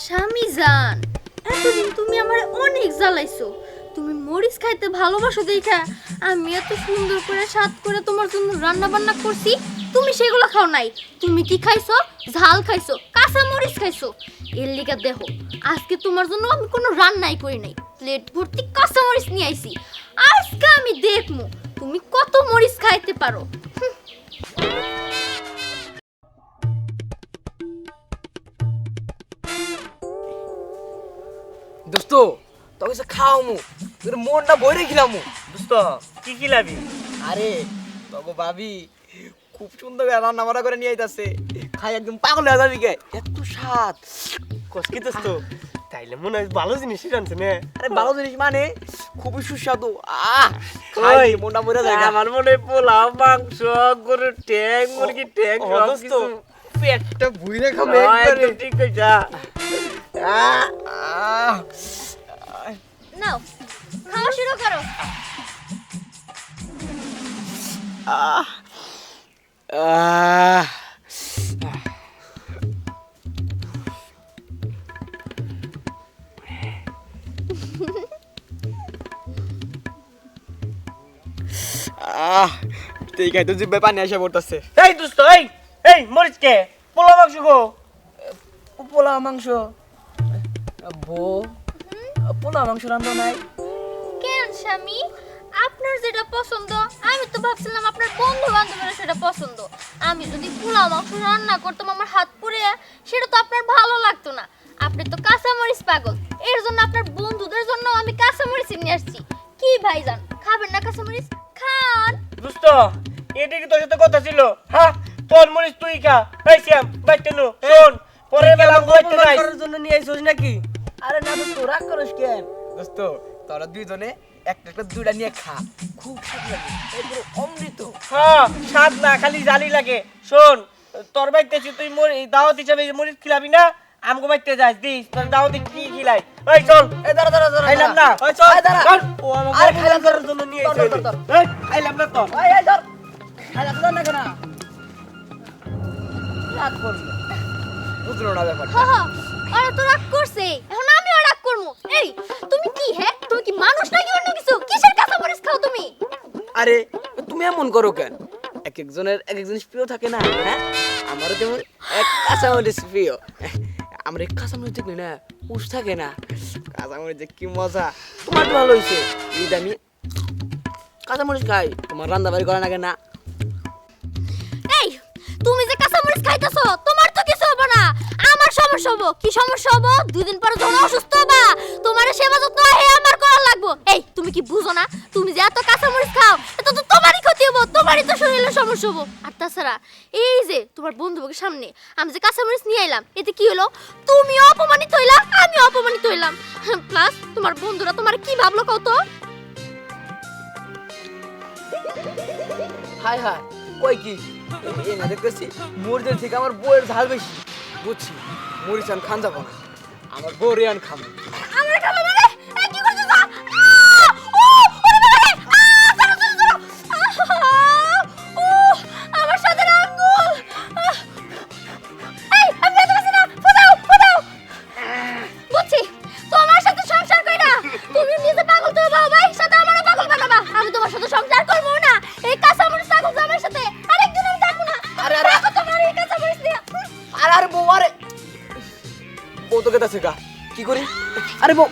স্বামী জান, এতদিন তুমি আমার অনেক জ্বালাইছো। তুমি মরিচ খাইতে ভালোবাসো দেখা আমি এত সুন্দর করে স্বাদ করে তোমার জন্য রান্না বান্না করছি, তুমি সেগুলো খাও নাই। তুমি কি খাইছো? ঝাল খাইছো, কাঁচা মরিচ খাইছো। এর লিগা দেখো আজকে তোমার জন্য আমি কোনো রান্নাই করি নাই, প্লেট ভর্তি কাঁচা মরিচ নিয়ে আইছি। আজকে আমি দেখমু তুমি কত মরিচ খাইতে পারো। দোস্ত তোকে সে খাওয়ামু তোর মনটা বইরে খিলামু। দোস্ত কি খিলাবি? আরে তোকে ভাবি খুব সুন্দর রান্না বান্না করে নিয়ে আইতাছে, খাই একদম পাগল হয়ে যাবি গে, এত স্বাদ। কস কি দোস্ত? তাইলে মনে হয় ভালো জিনিস রানছে না? আরে ভালো জিনিস মানে খুবই সুস্বাদু। খাই মনটা বইরে যায়। আমার মনে হয় পোলাও, মাংস, গরুর ট্যাং, মুরগির ট্যাং সব দোস্ত কিছু। পেটটা বুইরে খাবে একদম ঠিক কইছা। নাও খাওয়া শুরু করো। ঠিক আছে, তো জিব্বে পানি আসা পড়তেছে। এই দোস্ত এই এই মরিচ কে? পোলাও মাংস গো। পোলাও মাংস পোলাও মাংস রান্না নাই? কেন স্বামী, আপনার যেটা পছন্দ, আমি তো ভাবছিলাম আপনার বন্ধু বান্ধবের সেটা পছন্দ। আমি যদি পোলাও মাংস রান্না করতাম আমার হাত পুড়ে, সেটা তো আপনার ভালো লাগতো না। আপনি তো কাঁচামরিচ পাগল, এর জন্য আপনার বন্ধুদের জন্য আমি কাঁচামরিচ নিয়ে আসছি। কি ভাইজান, খাবেন না কাঁচামরিচ? খান। দোস্ত এটা কি তোর সাথে কথা ছিল? হ্যাঁ, তোর মরিচ তুই খা। এই শ্যাম বাইতে নো শোন, পরের বেলা আমি বাইতে যাই। করার জন্য নিয়ে আইছস নাকি? আরে না দোস্ত, রাগ করিস কেন? দোস্ত তোরা দুইজনে একটা একটা দুইটা নিয়ে খা, খুব স্বাদ লাগে, একদম অমৃত। হ্যাঁ, স্বাদ না খালি জালি লাগে। শোন, তোর বাইতে তুই দাওয়াত হিসাবে মরিচ খিলাবি না? আমগো বাইতে যাস দিস, তোর দাওয়াতে কি খিলাই? ওই চল। এই দাঁড়া দাঁড়া দাঁড়া, খাইলাম না। ওই চল দাঁড়া। চল। ও আমাকে আরে খাইলাম করার জন্য নিয়ে ধর, এসে। ধর, ধর, ধর। এই খাইলাম না তো। এই এই ধর, খাইলাম তো না কেন? রাগ করবি না, বুঝলো না ব্যাপারটা? হ হ, ওরা তো রাগ করছে, এখন আমিও রাগ করবো। এই তুমি কি, হ্যাঁ তুমি কি মানুষ নাকি অন্য কিছু? কিসের কাঁচামরিচ খাও তুমি? আরে তুমি এমন করো কেন? এক একজনের এক এক জিনিস প্রিয় থাকে না, হ্যাঁ? আমারও যেমন এক কাঁচামরিচ প্রিয়। আমার এই কাঁচামরিচ দেখলি না উস থাকে না, কাঁচামরিচ যে কি মজা। তোমার তো ভালো হয়েছে, ঈদ আমি কাঁচামরিচ খাই, তোমার রান্না বাড়ি করা লাগে না? এই তুমি যে কাঁচামরিচ খাইতেছো, তোমার তো কিছু হবে না, আমার সমস্যা হবো। কি সমস্যা হবো? 2 দিন পরে যখন অসুস্থ হবা, তোমার সেবা যত্ন হে আমার করা লাগবো। এই তুমি কি বুঝো না? তুমি যে এত কাঁচামরিচ খাও, এটা তো তোমারই ক্ষতি হবো, তোমারই তো শরীরে সমস্যা হবো। আর তাছাড়া এই যে তোমার বন্ধুকে সামনে আমি যে কাঁচামরিচ নিয়ে আইলাম, এতে কি হলো? তুমিও অপমানিত হইলা, আমিও অপমানিত হইলাম। প্লাস তোমার বন্ধুরা তোমার কি ভাবলো কত? হায় হায়, কই কি এই না দেখতেছি মরিচের থেকে আমার বউয়ের ঝাল বেশি। বুঝছি, মরিচ আমি খান যাবো না, আমার বউ রেয়ান খাবো। আমার খাবো মানে? এই কি করছিস? ও ওরে বাবা রে! ছাড়ো ছাড়ো ছাড়ো! ও আমার সাথে আঙ্গুল! এই আমি বেঁচে গেছি না, ফোটাও ফোটাও! বুঝছি, তোমার সাথে সংসার কইরা তুমি নিজে পাগল তো বাবা, ভাই সাথে আমারও পাগল বানাবা। আমি তোমার সাথে সংসার করবো না, এই কাঁচামরিচ পাগল জামাইয়ের সাথে আরেকদিন আমি থাকবো না। আরে, আরে! রাখো তোমার এই কাঁচামরিচ দিয়া। আরে আরে বউ, আরে বউ তো কেতা শেখা কি করি? আরে বউ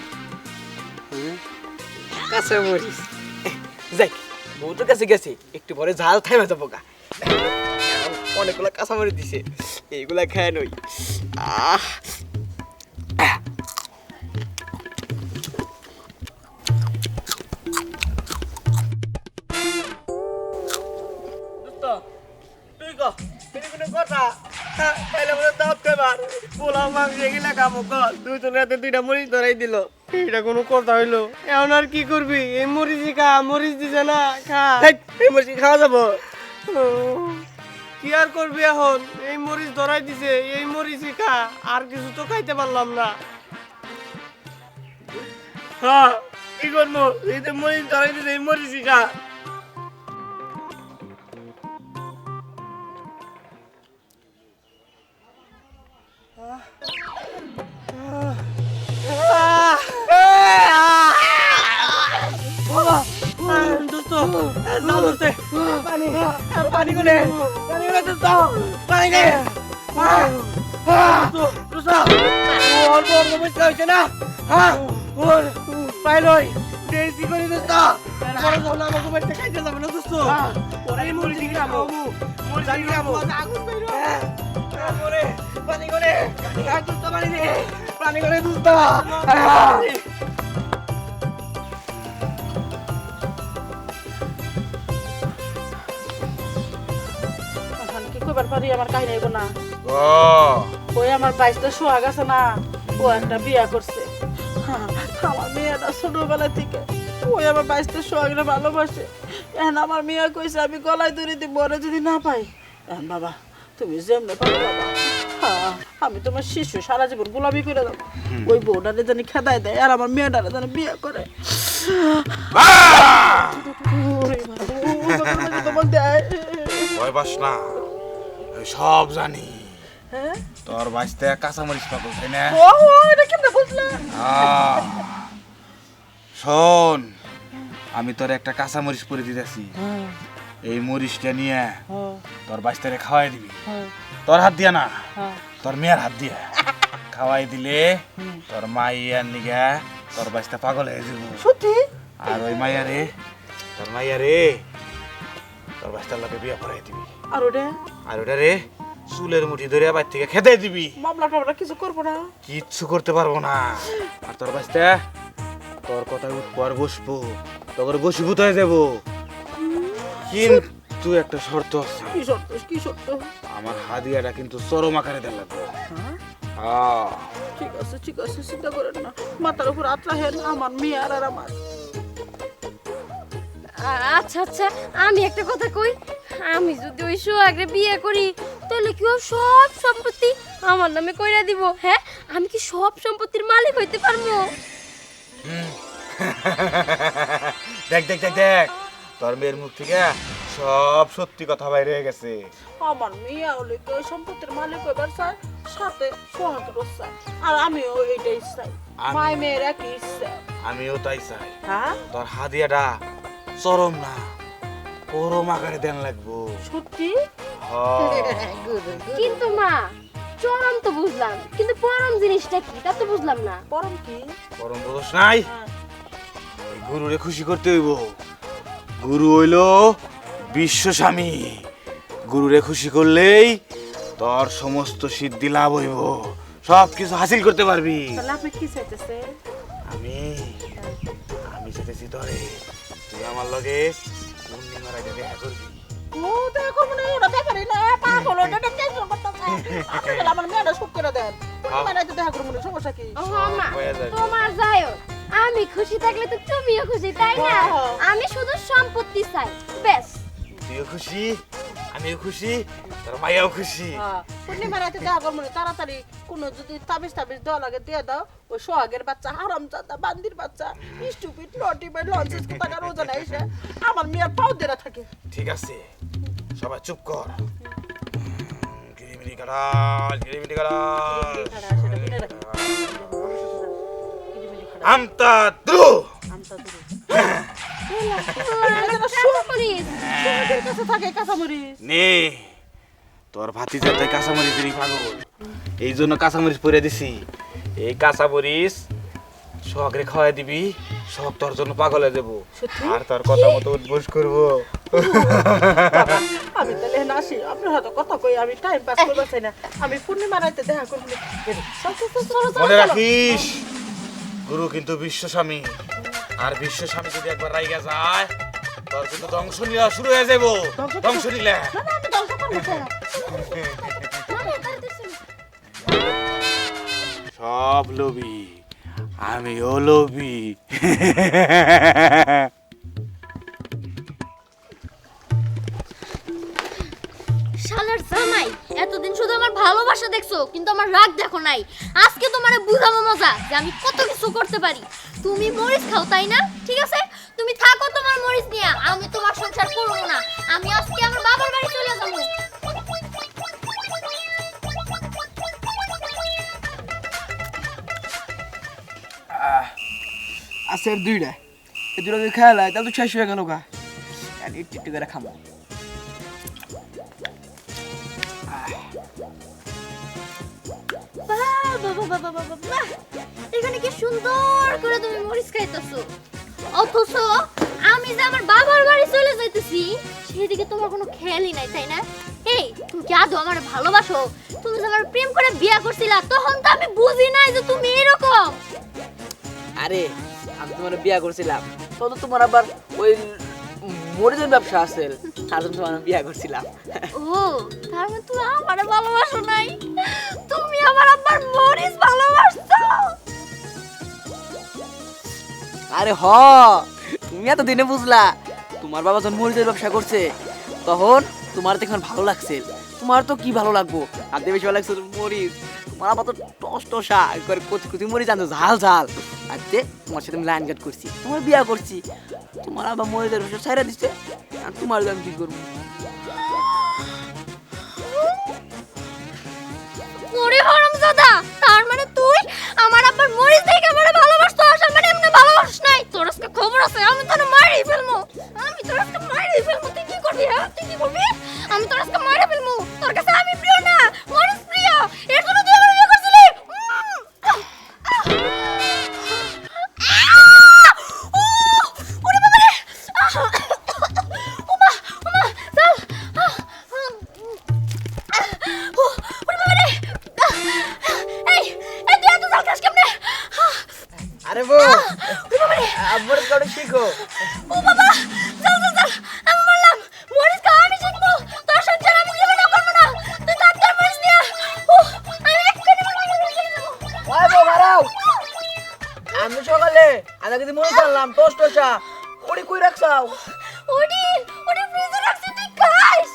কাঁচা মরিচ যাই, বউ তো কাছে গেছে, একটু পরে ঝাল থাইমা যাবো গা। অনেকগুলা কাঁচা মরিচ দিছে, এইগুলা খায় নই। আহ দোস্ত তুই কহ, এটা কোনো কথা? হ্যাঁ, তাইলে বলে দাওয়াত খাইবার পোলাও মাংস এগুলা খাবো ক? দুইজনের হাতে 2টা মরিচ ধরাই দিল, এটা কোনো কথা হইলো? এখন আর কি করবি? এই মরিচই খা, মরিচ দিছে না, খা। এই মরিচ খাওয়া যাবো? কি আর করবি এখন? এই মরিচ ধরাই দিছে, এই মরিচই খা, আর কিছু তো খাইতে পারলাম না। হ্যাঁ, কি করবো? এই যে মরিচ ধরাই দিছে, এই মরিচই খা। পানি কোনে দোস্ত পানি দে দোস্ত ওর বড় সমস্যা হয়েছে না হ্যাঁ ওর পাইলই দেশি করে দোস্ত বড় জল আমাকে বাড়িতে খাইতে যাবে না দোস্ত ওরে মুড়ি দিকে খাবো মুড়ি দিকে খাবো আগুন বেরো ওরে পানি কোনে দোস্ত পানি দে পানি কোনে দোস্ত কি কইবার পারি আমার কাহিনী হইব না ও ওই আমার 22টা সোহাগ আছে না ও একটা বিয়া করছে আমার মেয়েটা ছোটবেলা থেকে ওই আমার 22টা সোহাগরে ভালোবাসে এখন আমার মেয়ে কইছে আমি গলায় দড়ি দিব ওরে যদি না পাই এখন বাবা তুমি যেমনে পারো বাবা আমি তোমার শিশু সারা জীবন গোলামি করে দেবো ওই বউটারে জানি খেদাই দেয় আর আমার মেয়েটারে জানি বিয়ে করে ওরে বাবা, ও যখন তোমার দেয় ভয় পাস না আমি সব জানি হ্যাঁ তোর বাঁচতে কাঁচামরিচ পাগল তাই না ও এটা কেমনে বুঝলে আহ, শোন আমি তোর একটা কাঁচামরিচ করে দিতেছি এই মরিচটা নিয়ে তোর বাঁচতে খাওয়াই দিবি তোর হাত দিয়া না তোর মেয়ের হাত দিয়া খাওয়াই দিলে তোর মাইয়ার নিগা তোর বাঁচতে পাগল হয়ে যাব সত্যি আর ওই তোর মাইয়ারে তোর বাঁচতার লোকে বিয়ে করাই দিবি আর ওটা আর ওটা রে চুলের মুঠি ধরে বাইর থেকে খেতে দিবি মামলা টামলা কিছু করবো না কিচ্ছু করতে পারবো না আর তোর বাঁচতে তোর কথা উঠবো আর বসবো তোর বসিভূত হয়ে যাবো কিন্তু একটা শর্ত আছে কি সত্য কি সত্য আমার হাদিয়াটা কিন্তু চরম আকারে দেওয়া লাগবে ঠিক আছে চিন্তা করেন না মাথার উপর আত্রা হেন আমার মেয়ে আর আমার আচ্ছা আচ্ছা আমি একটা কথা কই আমি যদি ওই সোহাগরে বিয়ে করি তাহলে কি ও সব সম্পত্তি আমার নামে কইরা দিব হ্যাঁ আমি কি সব সম্পত্তির মালিক হইতে পারবো দেখ দেখ দেখ দেখ তোর মেয়ের মুখ থেকে সব সত্যি কথা বাইরে হয়ে গেছে আমার মেয়ে হলে কি ওই সম্পত্তির মালিক হইবার চাই সাথে সোহাগের চাই আর আমিও এইটাই চাই মাই মেয়ের একই ইচ্ছা আমিও তাই চাই হ্যাঁ তোর হাদিয়াটা চরম না পরম আকারে দেন লাগবো সত্যি কিন্তু মা চরম তো বুঝলাম কিন্তু পরম জিনিসটা কি তা তো বুঝলাম না পরম কি পরম দোষ নাই ওই গুরুরে খুশি করতে হইব গুরু হইল বিশ্ব স্বামী গুরুরে খুশি করলেই তোর সমস্ত সিদ্ধি লাভ হইব সব কিছু হাসিল করতে পারবি তাহলে আপনি কি চাইতেছে আমি আমি চাইতেছি তোরে তুই আমার লগে পূর্ণিমার আগে দেখা করবি ও দেখো মানে ওটা ব্যাপারই না পাগল ওটা টেনশন করতেছে আপনি আমার মেয়েটা সুখ করে দেন মানে দেখা করব না সমস্যা কি ও মা হয়ে যাবে। তোমার যায়ও আমি খুশি থাকলে তো তুমিও খুশি তাই না আমি শুধু সম্পত্তি চাই ব্যাস তুইও খুশি আমিও খুশি তোর মাইয়াও খুশি পূর্ণিমা রাতে দেখা করবো না তাড়াতাড়ি কোনো যদি তাবিজ দেওয়া লাগে দিয়ে দাও ওই সোহাগের বাচ্চা হারামজাদা বান্দির বাচ্চা স্টুপিড নটি বাই লঞ্চেস কোথাকার ওজন এসে আমার মেয়ের পাও দেরা থাকে ঠিক আছে সবাই চুপ কর গিরিমিরি কাটাল গিরিমিরি কাটাল আমতা দ্রু পুলিশ কাছে থাকে কাঁচামরিচ নে তোর ভাতিজাতে কাঁচামরিচ দিলি পাগল এই জন্য কাঁচামরিচ পরে দিছি এই কাঁচামরিচ শখরে খাওয়াই দিবি শখ তোর জন্য পাগল হয়ে যাবো আর তোর কথা মতো উদ্বোস করবো আমি তাহলে না আসি আপনার হাতে কথা কই আমি টাইম পাস করতে চাই না আমি পূর্ণিমা রাতে দেখা করবো মনে রাখিস গুরু কিন্তু বিশ্বস্বামী আর বিশ্বস্বামী যদি একবার রাইগা যায় তোর কিন্তু ধ্বংস লীলা শুরু হয়ে যাবো ধ্বংস লীলা সব লোভী আমিও লোভী শালার জামাই এতদিন শুধু আমার ভালোবাসা দেখছো কিন্তু আমার রাগ দেখো নাই আজকে তোমারে বুঝাবো মজা যে আমি কত কিছু করতে পারি তুমি মরিচ খাও তাই না ঠিক আছে তুমি থাকো তোমার মরিচ নিয়ে আমি তোমার সংসার করবো না আমি আজকে আমার বাবার বাড়ি চলে যাবো আছে আর দুইটা এই দুটো যদি খেয়াল হয় তাহলে তো শেষ হয়ে গেল গা একটু একটু করে খাবো বাবা বাবা বাবা, এখানে কি সুন্দর করে তুমি মরিচ খাইতেছো, অথচ আমি যে আমার বাবার বাড়ি চলে যাইতেছি সেদিকে তোমার কোনো খেয়ালই নাই, তাই না? এই তুমি কি আদৌ আমার ভালোবাসো? তুমি যে আমার প্রেম করে বিয়ে করছিলা তখন তো আমি বুঝি নাই যে তুমি এরকম। আরে আমি তোমার বিয়া করছিলাম তো তোমার আবার ওই মরিচের ব্যবসা আছে, তার জন্য তোমার বিয়া করছিলাম। ও তার মানে তুমি আমারে ভালোবাসো নাই, তুমি আমার আব্বার মরিচ ভালোবাসছো। আরে হ, তুমি এত দিনে বুঝলা? তোমার বাবা যখন মরিচের ব্যবসা করছে তখন তোমার দেখুন ভালো লাগছে। তোমার তো কি ভালো লাগবো, আর বেশি ভালো লাগছে মরিচ। তোমার আবার তো টস টসা করে কচি কচি মরিচ আনতো, ঝাল ঝাল। আর যে তোমার সাথে আমি লাইন কাট করছি, তোমার বিয়া করছি, তোমার আবার মরিচের ব্যবসা ছাইরা দিচ্ছে, আর তোমার আমি কি করবো? ওরে হারামজাদা, তার মানে তুই আমার আব্বার মরিচ দেখে আমারে ভালোবাসতো, আসল মানে এমনি ভালোবাসিস নাই। তোর আজকে খবর আছে, আমি তোর মারি ফেলমু, আমি তোর আজকে মারি ফেলমু। তুই কি করবি? হ্যাঁ তুই কি করবি? আমি তোর আজকে মারি ফেলমু। তোর কাছে আমি প্রিয় না, মরিচ প্রিয়। এর জন্য তুই আমার বিয়ে করছিলি। ওরে বাবা রে, ওমা ওমা চল। ওরে বাবা রে, এই এই তুই এত জাল খাস কেমনে? আরে বউ, ওরে বাবা রে, মরিচ কাটা শিখো। ও বাবা, চল চল চল, আমি বললাম মরিচ খাওয়া আমি শিখবো, তোর সংসার আমি জীবনে করবো না। তুই কাটকার মরিচ নিয়ে আমি এক্ষুনি মরিচ খেয়ে নেবো। ওই বউ মারাও। আমি সকালে আধা কেজি মরিচ আনলাম, টস টসা। ওরে কই রাখছাও? ওডি ওডি ফ্রিজে রাখছি, তুই খাইস।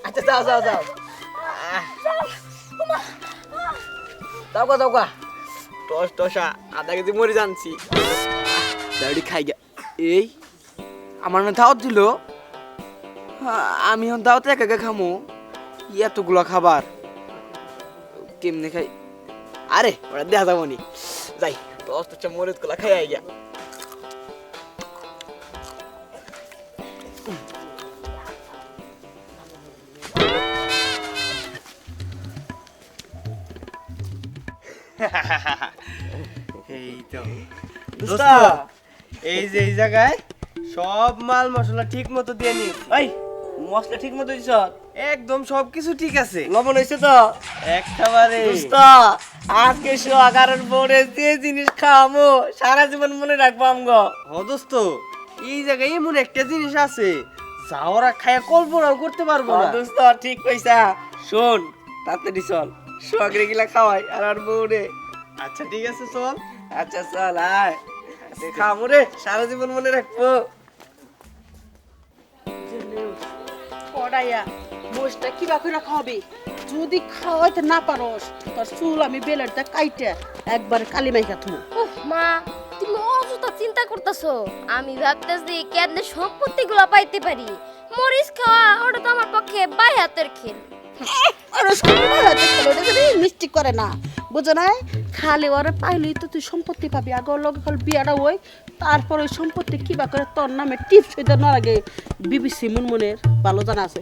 আচ্ছা যাও যাও যাও। যাও গা যাও গা। টস টসা আধা কেজি মরিচ আনছি। দাড়ি খাই গে। এই আমার না দাওয়াত দিল, আমি এখন দাওয়াতে একা একা খামো, এতগুলো খাবার কেমনে খাই? আরে ওরা দেখা যাবো নি, যাই টস টসা মরিচ গুলা খাই আই গিয়া। এই তো দোস্ত, এই যে এই জায়গায় সব মাল মশলা ঠিক মতো দিয়ে নি। এই মশলা ঠিক মতো দিছ? একদম সবকিছু ঠিক আছে। লবণ হইছে তো একেবারে। দোস্ত আজকে সোহাগারের বোরে যে জিনিস খাওয়ামো সারা জীবন মনে রাখবো আমগো। হ দোস্ত, এই জায়গায় এমন একটা জিনিস আছে যা ওরা খায় কল্পনাও করতে পারবো না। দোস্ত ঠিক কইছা। শোন তাড়াতাড়ি চল, সোহাগরে গিলা খাওয়াই আর আর বউরে। আচ্ছা ঠিক আছে চল। আচ্ছা চল আয়, খামো রে, সারা জীবন মনে রাখবো। পড়াইয়া বসটা কিবা করে খাওয়াবি? যদি খাওয়াইতে না পারস তোর চুল আমি বেলেটটা কাইটা একবার কালি মাইকা থুমু। উফ মা, তুমি অযথা চিন্তা করতেছো। আমি ভাবতেছি কেমনে সম্পত্তিগুলো পাইতে পারি। মরিচ খাওয়া ওটা তো আমার পক্ষে বাই হাতের খেল। আরে সবাই হাতে খেলো, এটা যদি মিষ্টি করে না, বুঝো না? খালি ওরে পাইলেই তো তুই সম্পত্তি পাবি। আগে ওর লগে খালি বিয়াটা হই, তারপর ওই সম্পত্তি কিবা করে তোর নামে টিপস হইতে না লাগে। বিবিসি মুনমুনের ভালো জানা আছে।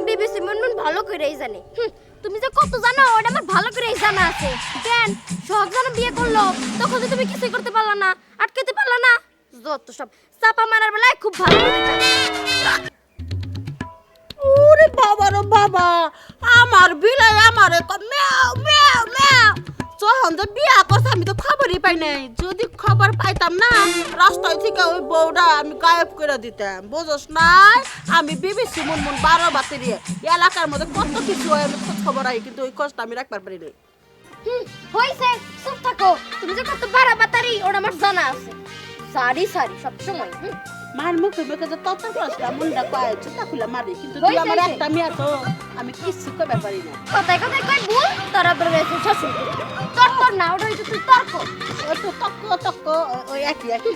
বিবিসি মুনমুন ভালো করেই জানে। তুমি যে কত জানো ওটা আমার ভালো করেই জানা আছে। কেন সোহাগ জানো বিয়ে করলো তখন তো তুমি কিছুই করতে পারলা না, আটকাতে পারলা না। যত সব চাপা মারার বেলায় খুব ভালো করে জানে। ওরে বাবা রে বাবা, আমার বিলাই আমারে ম্যাও ম্যাও ম্যাও। যখন যে বিয়া করছে আমি তো খবরই পাই নাই। যদি খবর পাইতাম না রাস্তায় থেকে ওই বউটা আমি গায়েব করে দিতাম, বুঝোস নাই? আমি বিবিসি মুনমুন 12 বাতিরি এলাকার মধ্যে কত কিছু হয় আমি খোঁজ খবর আই, কিন্তু ওই কষ্ট আমি রাখবার পারি নাই। হইছে, চুপ থাকো। তুমি যে কত বাড়াবাতারি ওটা আমার জানা আছে। সারি সারি সব সময়। মার মুখে মুখে যে তত কষ্ট মুন্ডা কয় জুতা খুলে মারি, কিন্তু তুই আমার একটা মেয়ে তো আমি কিছু করতে পারি না। কথায় কথায় কই ভুল, তারা তোর এসে শাসন তোর তোর না ওটা হইছে তুই তর্ক। ওই তো তক্ক তক্ক ওই একই একই।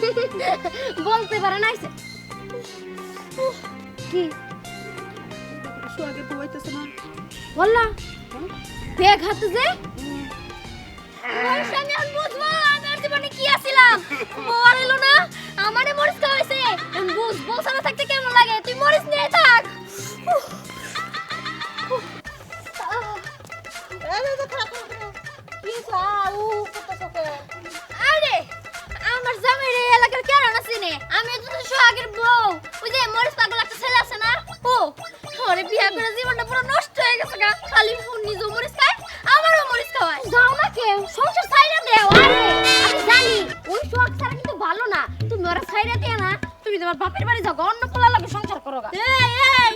বলতে পারে না আইছে। কি সোহাগে বইতেছে না বললা ব্যাগ হাতে যে ওই সঙ্গে আমি বুঝবো আমি আর জীবনে কি আছিলাম। বল এলো না আমারে মরিচ খাওয়াইছে। আমি বুঝ বসানো থাকতে কেমন লাগে। তুই মরিচ নিয়ে থাক। হইছে উ কত কত আরে আমার জামাই রে এলাকার কেন নাচিনে আমি তো সোহাগের বউ ওই যে মরিস পাগল একটা ছেলে আছে না ও ওরে বিয়া করে জীবনটা পুরো নষ্ট হয়ে গেছে গা খালি ফোন নিজে মরিস খায় আমারও মরিস খাওয়ায় যাও না কেউ সংসার ছাইরা দেও আরে আমি জানি ওই সোহাগ ছাড়া কিন্তু ভালো না তুমি ওরা ছাইরা দিয়ে না তুমি তোমার বাপের বাড়ি যাও অন্য পোলা লাগে সংসার করো গা এই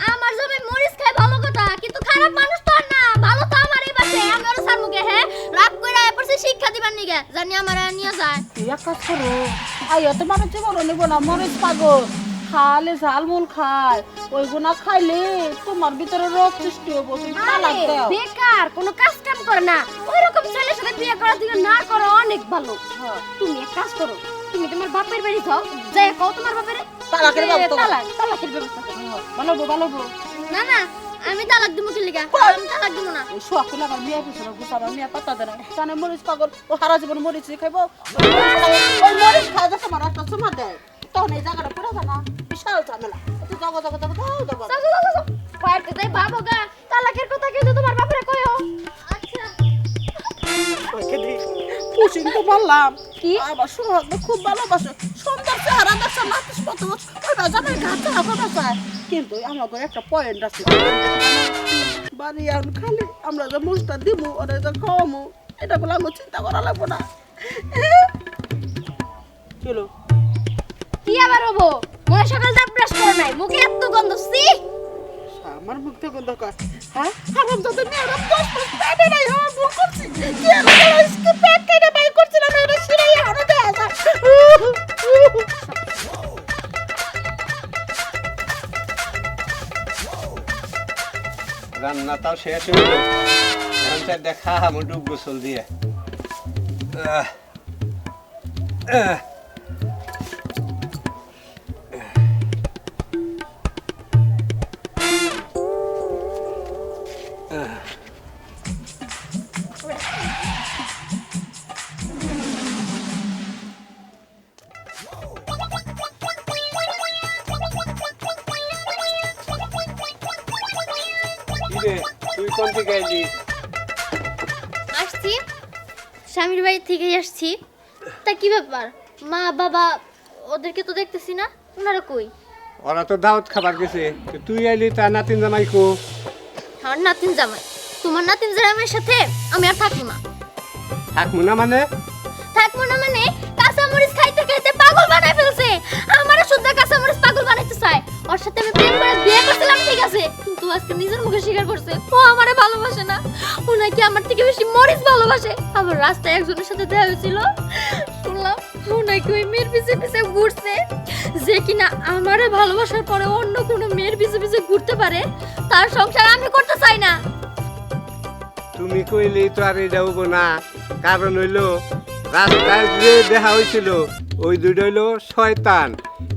আমার জামাই মরিস খায় ভালো কথা কিন্তু খারাপ মানুষ তো আর না ভালো তো আমারই বাসে আমি ওর সামুকে হ্যাঁ রাগ কইরা এরপর শিক্ষা দিবার নিগে জানি আমার নিয়ে যায় এক কাজ করো আইয়া তো মানুষ জীবন নেবো না মরিস পাগল খালে ঝালমুল খায় ওইগুলো না খাইলে তোমার ভিতরে রোগ সৃষ্টি হবো তুমি তালাক দাও বেকার কোনো কাজ কাম করে না ওইরকম ছেলের সাথে বিয়ে করা থেকে না করো অনেক ভালো তুমি এক কাজ করো তুমি তোমার বাপের বাড়ি যাও যাই কও তোমার বাপের তালাকের ব্যবস্থা করো। তালাকের ব্যবস্থা করো ভালো বো ভালো বো না না আমি তালাক দিব কি লিগা আমি তালাক দিব না ওই শখ লাগার মেয়ে পিছনে গুছাবার মেয়ে পাতা দেয় না জানে মরিচ পাগল ও সারা জীবন মরিচ খাইবো ওই মরিচ খাওয়া যাচ্ছে আমার একটা চুমা দেয় তখন এই জায়গাটা পড়ে যায় না বিশাল ঝামেলা তুই যাবো যাবো যাবো যাও যাবো যাও যাও যাও পারতে যাই বাবু গা তালাকের কথা কিন্তু তোমার বাপরে কইও আচ্ছা পুষিং তো বললাম কি? আবার সোহাগ খুব ভালোবাসে সুন্দর চেহারা দেখছে নাতিস মতো ওই বাজারে ঘাটে হাফাটা চায় কিন্তু আমাকে একটা পয়েন্ট আছে বাড়ি এখন খালি আমরা যে মুসটা দিব ওরা যে খাওয়ামু এটা বলে আমার চিন্তা করা লাগবো না চলো কি আবার হবো মনে সকাল দাঁত ব্রাশ করো নাই মুখে এত গন্ধ সি আমার মুখ থেকে দরকার হ্যাঁ হারাম যাতে মেয়েরা 10 মাস পেটে নাই আমার ভুল করছি কি আমি আজকে পেট কেটে বাই করছিলাম এটা শিরাই হারা দেয়া যায় রান্নাটাও শেষ হইল এখন চাই দেখা আমার ডুব গোসল দিয়ে কিরে তুই কোন থেকে এলি আসছি স্বামীর বাড়ি থেকেই আসছি তা কি ব্যাপার মা বাবা ওদেরকে তো দেখতেছি না ওনারা কই ওরা তো দাওয়াত খাবার গেছে তো তুই এলি তা নাতিন জামাই কো আমার নাতিন জামাই তোমার নাতিন জামাইয়ের সাথে আমি আর থাকবো না থাকবো না মানে থাকবো না মানে কাঁচামরিচ খাইতে খাইতে পাগল বানাই ফেলছে আমারও শুদ্ধ কাঁচামরিচ পাগল বানাইতে চায় ওর সাথে আমি প্রেম করে বিয়ে করছিলাম ঠিক আছে কিন্তু আজকে নিজের মুখে স্বীকার করছে ও আমারে ভালোবাসে না ও নাকি আমার থেকে বেশি মরিচ ভালোবাসে আবার রাস্তায় একজনের সাথে দেখা হয়েছিল শুনলাম ও নাকি ওই মেয়ের পিছে পিছে ঘুরছে যে কিনা আমারে ভালোবাসার পরে অন্য কোনো মেয়ের পিছে পিছে ঘুরতে পারে তার সংসার আমি করতে চাই না তুমি কইলেই তো আর এটা হবো না কারণ হইলো রাস্তায় যে দেখা হয়েছিল ওই দুটো হইলো শয়তান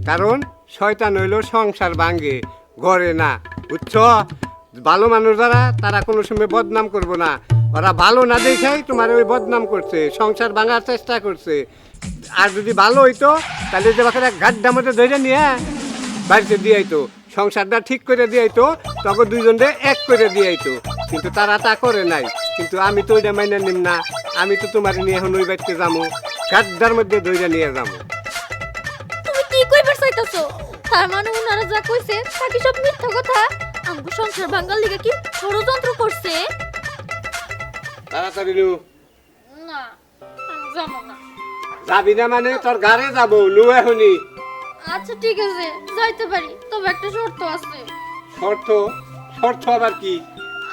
কারণ শয়তান হইলো সংসার ভাঙ্গে গড়ে না বুঝছ ভালো মানুষ যারা তারা কোনো সময় বদনাম করবো না ওরা ভালো না দেখাই তোমার ওই বদনাম করছে সংসার ভাঙার চেষ্টা করছে আর যদি ভালো হইতো তাহলে যে বাকি গাড্ডার মধ্যে ধরে নিয়ে বাড়িতে দিয়ে আইতো সংসারটা ঠিক করে দিয়ে আইতো তখন দুইজনকে এক করে দিয়ে আইতো কিন্তু তারা তা করে নাই কিন্তু আমি তো ওইটা মাইনে নিম না আমি তো তোমার নিয়ে এখন ওই বাড়িতে যাবো গাড্ডার মধ্যে ধরে নিয়ে যাবো তুমি কি কইবার চাইতাছো তার মানে ওনারা যা কইছে তা কি সব মিথ্যা কথা আমগো সংসার ভাঙার লিগা কি ষড়যন্ত্র করছে তাড়াতাড়ি নু না আমি যাবো না যাবি না মানে তোর গাড়ি যাবো নু এখনই আচ্ছা ঠিক আছে যাইতে পারি তবে একটা শর্ত আছে শর্ত শর্ত আবার কি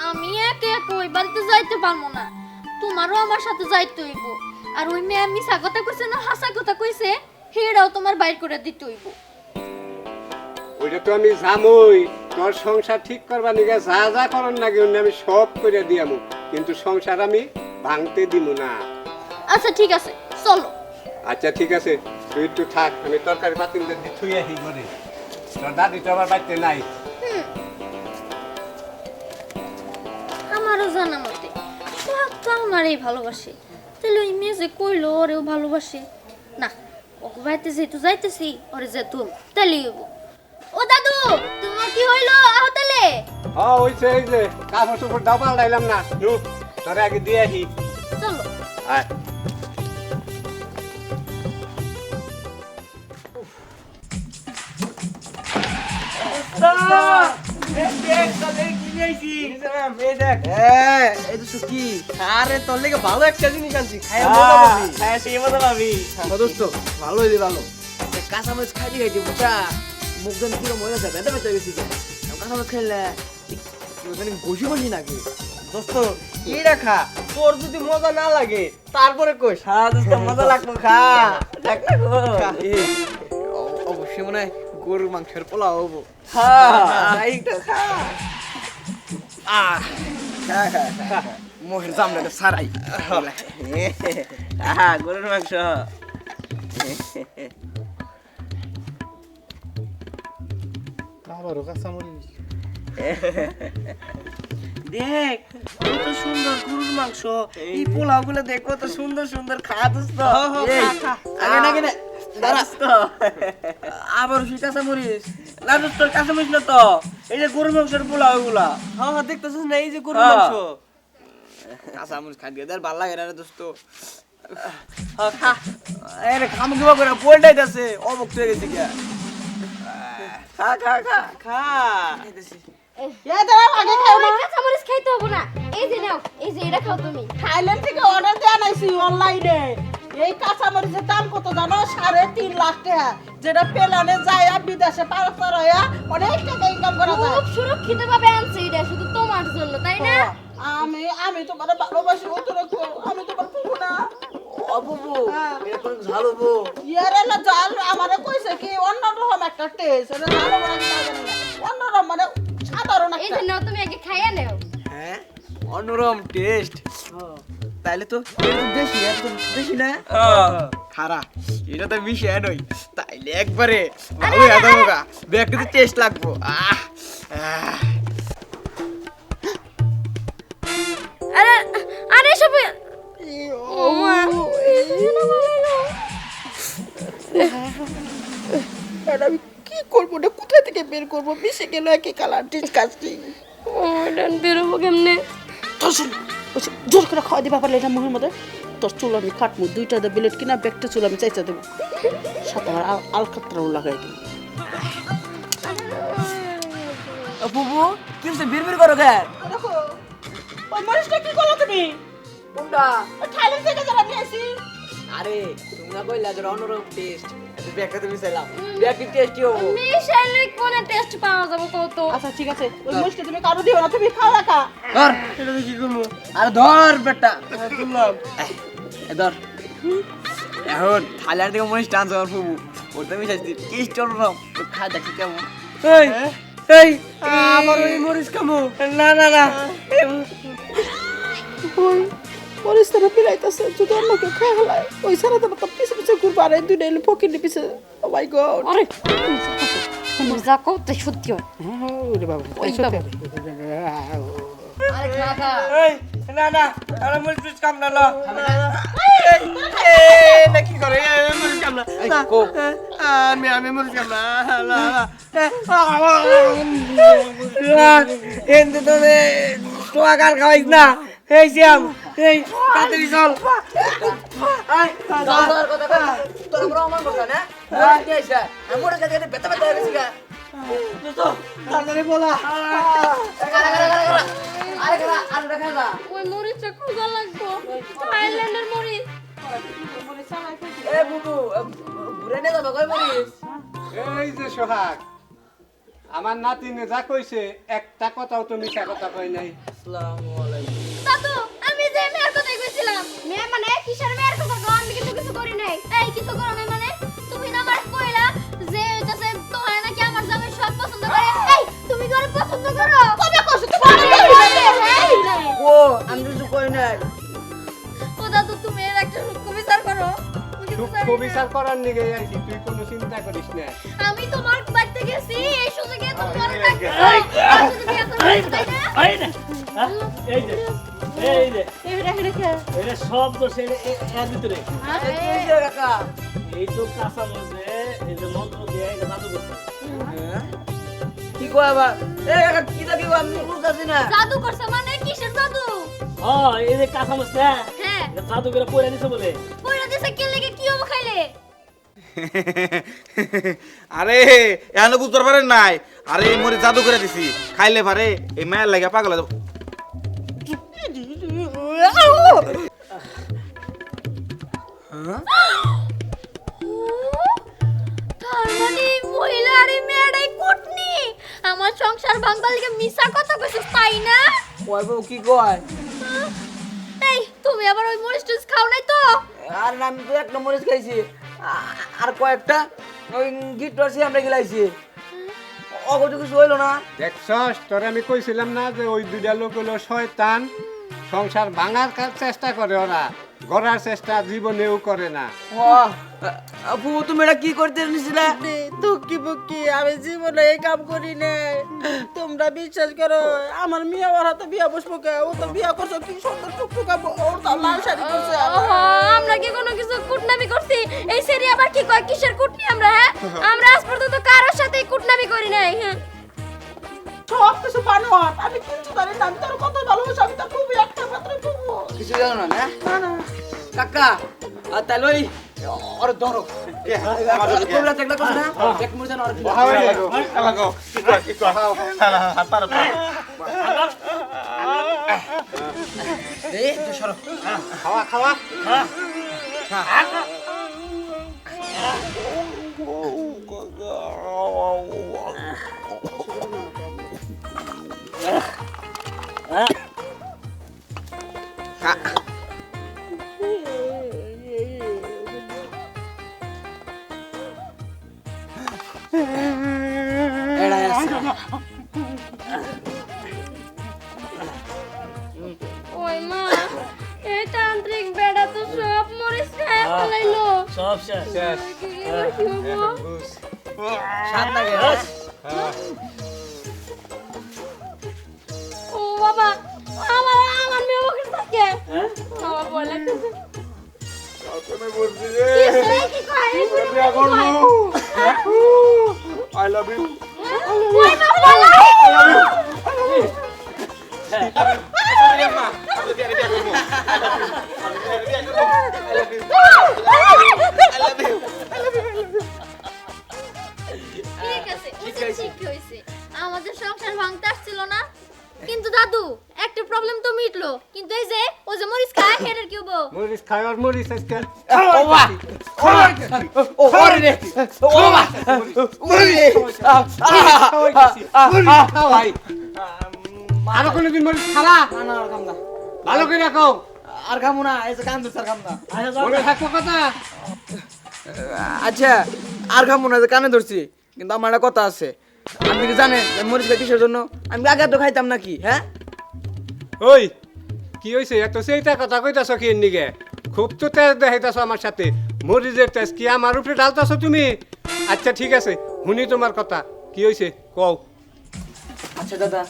আমি একে একে ওই বাড়িতে যাইতে পারবো না তোমারও আমার সাথে যাইতে হইব আর ওই মেয়ে মিছা কথা কইছে না হাসা কথা কইছে হেড়াও তোমার বাইর করে দিতে হইব ওইটা তো আমি যামই তোর সংসার ঠিক করবার নিগে যা যা করার লাগে আমি সব করে দিয়ামু কিন্তু সংসার আমি ভাঙতে দিব না আচ্ছা ঠিক আছে চলো আচ্ছা ঠিক আছে তুই একটু থাক আমি তরকারি পাতিল দিয়ে থুই আসি ঘরে তোর দাদি তো আবার বাড়িতে নাই আমারও জানা মতে সোহাগ তো আমারই ভালোবাসে তাহলে ওই মেয়ে যে কইলো ওরেও ভালোবাসে না ওকে বাড়িতে যেহেতু যাইতেছি ওরে যেতুম তাহলে ও দাদু তোমার কি হইলো আহতালে হ্যাঁ ওইছে এই যে কাপড় চোপড় দাও পাল্টাইলাম না নু তোরে আগে দিয়ে আসি চলো আয় এই তো কি আরে তোর লেগে ভালো একটা জিনিস আনছি খাইয়া মজা পাবি হ্যাঁ সেই মজা পাবি দোস্ত ভালো হইলে ভালো কাঁচামরিচ খাইতে খাইতে বুঝা মুখ দেন কিরম হয়ে যাবে ব্যথা ব্যথা গেছি কাঁচামরিচ খাইলে ওখানে ঘষি ঘষি নাকি দোস্ত কি রাখা তোর যদি মজা না লাগে তারপরে কই হ্যাঁ দোস্ত মজা লাগবো খা অবশ্যই মনে হয় গরুর মাংসের পোলাও হবো এইটা খা মোহের জামড়াটা সারাই গরুর মাংস আবারও কাঁচামরিচ দেখ কত সুন্দর গরুর মাংস এই পোলাও গুলো দেখ কত সুন্দর সুন্দর খা দোস্ত আগে না কেন দোস্ত আবার সেই কাঁচামরিচ না দোস্ত কাঁচামরিচ না তো এই যে গরুর মাংসের পোলাও গুলা হ্যাঁ হ্যাঁ দেখতেছিস না এই যে গরুর মাংস কাঁচামরিচ খাই দিয়ে ভালো লাগে না রে দোস্ত আরে খাম কিবা করে পোলটাইতাছে অবক্ত হয়ে গেছে কি খা খা খা খা এ দাঁড়াও, আগে খাও না। কাঁচামরিচ খাইতে হবে না, এই যে নাও, এই যে এটা খাও তুমি। থাইল্যান্ড থেকে অর্ডার দিয়ে আনাইছি অনলাইনে। এই কাঁচামরিচের দাম কত জানো? 3.5 লাখ টাকা। যেটা পেলানে যায় বিদেশে পারাপার হয়ে অনেক টাকা ইনকাম করা যায়। খুব সুরক্ষিত ভাবে আনছে এটা শুধু তোমার জন্য, তাই না? আমি তোমার ভালোবাসি অতিরিক্ত। আমি তোমার পুরো না। অপুপু এটা কোন ঝাল হবো ইয়ারে না জাল আমারে কইছে কি অন্যরকম একটা টেস্ট। এটা জানো না কি জানি না। অন্যরকম মানে সাধারণ এই একটা। যে নাও, তুমি আগে খাইয়া নাও। হ্যাঁ অন্যরকম টেস্ট তাইলে তো বেশি এত বেশি না খারা এটা তো মিশে নই তাইলে একবারে ভালো হয়ে যাবো গা ব্যাগটাতে টেস্ট লাগবো আরে আরে সব ও মা এটা আমি কি করবো না কোথা থেকে বের করবো? মিশে গেল একই কালার ডিসকাস্টিং। ও ডান বেরোবো কেমনে? জোর করে খাওয়া দিবা পারলে এটা মুখের মধ্যে তোর চুল আমি কাটবো। 2টা ব্লেড কিনা ব্যাগটা চুল আমি চাইচা দেবো, সাথে আমার আলকাতরাও লাগাই দেবো। অপুপু কি হচ্ছে বিড়বিড় করো কেন দেখো ওই মরিচটা কি করলো তুমি? কোনটা থাইল্যান্ড থেকে যারা নিয়ে আসি। আরে তুমি না কইলা যে অন্যরকম টেস্ট ব্যাগটাতে মিশাইলাম ব্যাগটি টেস্টি হবো মিশাইলে কোন টেস্ট পাওয়া যাবে কত? আচ্ছা ঠিক আছে, ওই মরিচটা তুমি কারো দিও না, তুমি খাও একা। ধর এটা কি করবো আরে ধর বেটা তুললাম ধর এখন থাইল্যান্ড থেকে মনিস টান যাওয়ার ফুবু ওটা মিশাইছি টেস্ট অন্যরকম খা দেখি কেমন এই এই আমার ওই মরিচ কামু না না না ওই মরিচটা পিলাইতেছে, যদি অন্য কেউ খাই হলায় ওই সারা তো পিছে পিছে ঘুরবো। আর এই 2টা এলে পকেটে পিছে। ও মাই গড। আরে তুমি যা কও তাই সত্যি হয়। ওরে বাবা ওই সত্যি। আরে খা খা। এই না না আরে মরিচ কাম না না না কি করে মরিচ কাম না আমি মরিচ কাম না এনতে তো তো আকার খাওয়াইস না এই শ্যাম এই তাড়াতাড়ি চল তোর বড় আমার কথা না কি আইছা আমার কাছে বেতা বেতা গেছি গা তাড়াতাড়ি বলা আরে খালা আর দেখা যা ওই মরিচটা খুঁজা লাগবো, থাইল্যান্ডের মরিচ। এ বুবু ঘুরে নে যাবা কই মরিস এই যে সোহাগ আমার নাতিনে যা কইছে একটা কথাও তো মিছা কথা কই নাই। আসসালামু আলাইকুম দাদু, আমি যে মেয়ের কথাই কইছিলাম। মেয়ে মানে কিসের মেয়ের কথা গো? আমি কিন্তু কিছু করি নাই। এই কিছু করো নাই মানে? তুমি না আমার কইলা যে হইতাছে তোমার নাকি আমার জামাই সব পছন্দ করে। এই তুমি করে পছন্দ করো? কবে কইছো তুমি? ও আমি কিছু কই নাই ও দাদু, তুমি এর একটা সূক্ষ্ম বিচার করো। আমি কিছু জানি সূক্ষ্ম না। বিচার করার নিগে আইছি, তুই কোনো চিন্তা করিস না। আমি তোমার বাড়িতে গেছি এই সুযোগে তোমার ডাকছি। আমি যদি বিয়ে করব, তাই না? এই যে এই যে এই রেখে রেখে এটা সব তো সে এর ভিতরে এই যে কাকা এই তো কাঁচা মধ্যে এই যে মন্ত্র দিয়ে এটা জাদু করছে। কি কয় আবার এ কাকা কি আমি বুঝতাছি না জাদু করছে মানে কিসের জাদু? এই যে কাঁচা মরিচ না হ্যাঁ এটা জাদু করে পয়রা দিছে বলে কইরা দিছে কে লেগে কি হবো খাইলে? আরে এখনো বুঝতে পারেন নাই, আরে এই মরিচ জাদু করে দিছি, খাইলে পারে এই মায়ের লাগে পাগল হয়ে যাবো। তার মানে এই মহিলা আর এই মেয়েটাই কুটনি, আমার সংসার ভাঙবার লিগে মিছা কথা কইছিস তাই না? কয় বউ কি কয়? এই তুমি আবার ওই মরিচ টরিচ খাও নাই তো? আর না, আমি তো এক নম্বরে খাইছি, আর কয়েকটা ওই গিট টর্চি আমরা গিলাইছি, অগত কিছু হইলো না। দেখছস, তোরে আমি কইছিলাম না যে ওই দুইটা লোক হলো শয়তান, সংসার ভাঙার চেষ্টা করে ওরা, গড়ার চেষ্টা জীবনেও করে না। আপু তুমি এটা কি করতে নিছিলে? দুঃখী বুকি আমি জীবনে এই কাম করি নাই। তোমরা বিশ্বাস করো আমার মেয়ে ওর হাতে বিয়া বসবো কে? ও তো বিয়া করছো কি সুন্দর টুকটুকা ওর তো লাল শাড়ি করছে। আমরা কি কোনো কিছু কুটনামি করছি? এই সেরি আবার কি কয় কিসের কুটনি আমরা? হ্যাঁ, আমরা আজ পর্যন্ত কারোর সাথে কুটনামি করি নাই। হ্যাঁ, সব কিছু বানোয়াট, আমি কিচ্ছু জানি না। আমি তোর কত ভালোবাসি, আমি তো খুবই একটা মাত্র খুব কিছু জানো না না? কাকা আর তাহলে ওই ওর ধরো তোমরা দেখলা কথা না, এক মুড়ি জানো আর কি লাগো কি কয় না না হাত পারো এই তুই সরো। খাওয়া খাওয়া এড়াই আছে। ওই মা, এই তান্ত্রিক বেড়া তো সব মরিচ খায় ফেলাইলো। সব শেষ এবার কি হবো? সাত লাগে। ও বাবা, আমার মেয়ে ওখানে থাকে। আমার ভয় লাগতেছে। কি কয়? এই বুড়ি কি কয়? I love you. ওই মা বলাই। ঠিক আছে, ঠিক হয়েছে। আমাদের সংসার ভাঙতে আসছিল না, কিন্তু দাদু একটা প্রবলেম তো মিটলো। কিন্তু এই যে ও যে মরিচ খায় এটার কি হবো? মরিচ খাই আর মরিচ আজকে ও মা ও ওরে রে ও মা মুড়ি ভাই আরো কোনদিন মরিচ খালা না না আর কাম না, ভালো করে রাখো, আর কামু না, এই যে কাম দিছ আর কাম না। মনে থাকবো কথা। আচ্ছা আর কামু না, যে কানে ধরছি, কিন্তু আমার একটা কথা আছে। আপনি কি জানেন যে মরিচ খাই কিসের জন্য? আমি আগে তো খাইতাম নাকি? হ্যাঁ ওই কি হয়েছে এত সেইটা কথা কইতাছ কি নিগে? খুব তো তেজ দেখাইতাছ আমার সাথে, মরিচের তেজ কি আমার উপরে ঢালতাছ তুমি? আচ্ছা ঠিক আছে, শুনি তোমার কথা, কি হয়েছে কও। আচ্ছা দাদা,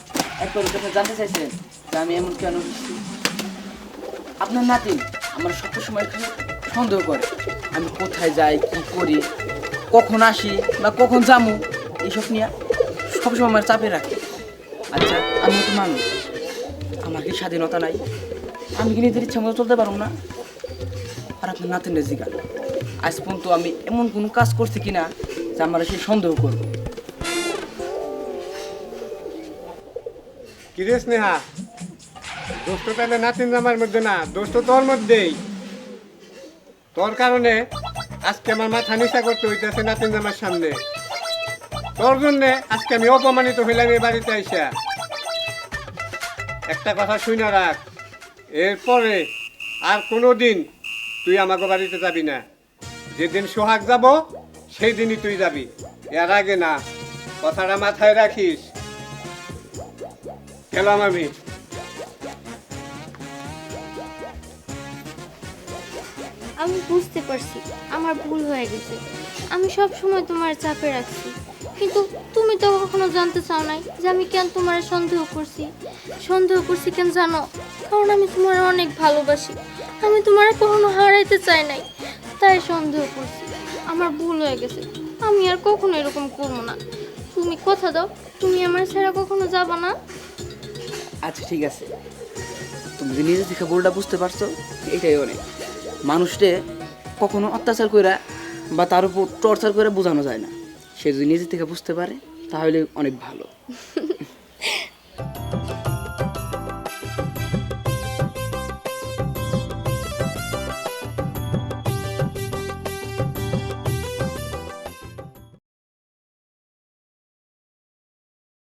একটা কথা জানতে চাইছেন যে আমি এমন কেন করছি? আপনার নাতি আমার সব সময় সন্দেহ করে আমি কোথায় যাই, কি করি, কখন আসি বা কখন যামু, এইসব নিয়ে সবসময় আমার চাপে রাখে। আচ্ছা আমি তো মানুষ, আমার কি স্বাধীনতা নাই? আমি কি নিজের ইচ্ছা মতো চলতে পারবো না? আর আপনার নাতিনের জিজ্ঞাসা আজ পর্যন্ত আমি এমন কোনো কাজ করছি কিনা যে আমার সেই সন্দেহ করবো? কি রে স্নেহা, দোষ তো তাহলে নাতিন জামার মধ্যে না, দোষ তো তোর মধ্যেই। তোর কারণে আজকে আমার মাথা নিচা করতে হইতেছে নাতিন জামার সামনে। তোর জন্যে আজকে আমি অপমানিত হইলাম এই বাড়িতে আইসা। একটা কথা শুনে রাখ, এরপরে আর কোনো দিন তুই আমাকে বাড়িতে যাবি না। যেদিন সোহাগ যাব সেই দিনই তুই যাবি, এর আগে না। কথাটা মাথায় রাখিস। গেলাম আমি। আমি বুঝতে পারছি আমার ভুল হয়ে গেছে। আমি সব সময় তোমার চাপে রাখছি, কিন্তু তুমি তো কখনো জানতে চাও নাই যে আমি কেন তোমার সন্দেহ করছি। সন্দেহ করছি কেন জানো? কারণ আমি তোমার অনেক ভালোবাসি, আমি তোমার কখনো হারাইতে চাই নাই, তাই সন্দেহ করছি। আমার ভুল হয়ে গেছে, আমি আর কখনো এরকম করবো না। তুমি কথা দাও তুমি আমার ছাড়া কখনো যাবা না? আচ্ছা ঠিক আছে, তুমি যে নিজে থেকে ভুলটা বুঝতে পারছো এটাই অনেক। মানুষকে কখনো অত্যাচার করে বা তার উপর টর্চার করে বোঝানো যায় না, সে যদি নিজে থেকে বুঝতে পারে তাহলে অনেক ভালো।